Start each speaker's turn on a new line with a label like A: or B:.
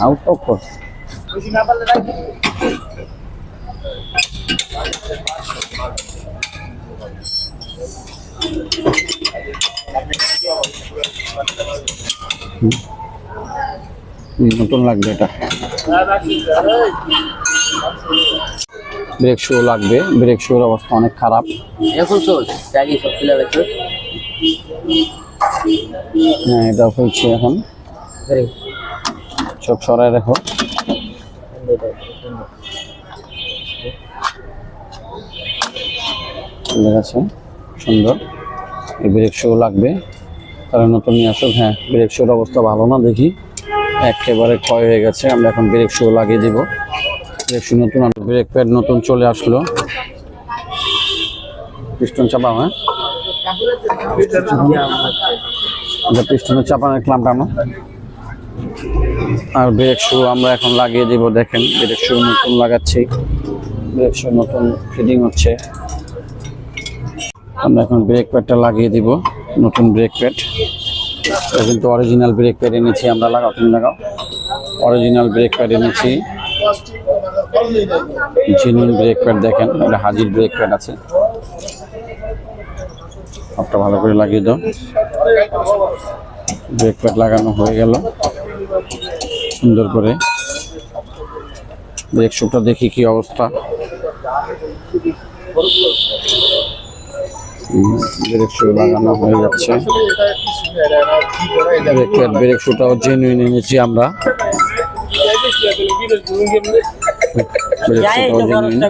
A: Out of course নতুন লাগবে এটা। ব্রেক শু লাগবে, ব্রেক শুর অবস্থা অনেক খারাপ। হ্যাঁ এটা হচ্ছে এখন চোখ সরাই রাখো। ঠিক আছে, সুন্দর। এই ব্রেক শু লাগবে, তারা নতুন নিয়ে আসুক। হ্যাঁ ব্রেক শুর অবস্থা ভালো না, দেখি একেবারে ক্ষয় হয়ে গেছে। আমরা এখন ব্রেক শু লাগিয়ে দিব। ব্রেক শু নতুন, ব্রেক প্যাড নতুন চলে আসলো। পিস্টন চাপা, হ্যাঁ পিস্টনের চাপানোর ক্লাম্পটা না। আর ব্রেক শু আমরা এখন লাগিয়ে দিব। দেখেন ব্রেক শু নতুন লাগাচ্ছি, ব্রেক শু নতুন ফিটিং হচ্ছে। আমরা এখন ব্রেক প্যাডটা লাগিয়ে দিব, নতুন ব্রেক প্যাড। এটা কিন্তু অরিজিনাল ব্রেক প্যাড এনেছি আমরা। লাগাও, তুমি লাগাও। অরিজিনাল ব্রেক প্যাড এনেছি, জেনুইন ব্রেক প্যাড। দেখেন এটা হাজির ব্রেক প্যাড আছে। সবটা ভালো করে লাগিয়ে দাও। ব্রেক প্যাড লাগানো হয়ে গেল সুন্দর করে। ব্রেক শুটা দেখি কি অবস্থা। ব্রেক শু লাগানো হয়ে যাচ্ছে। ব্রেক শুটাও জেনুইন এনেছি আমরা। ব্রেক শুটাও জেনুইন।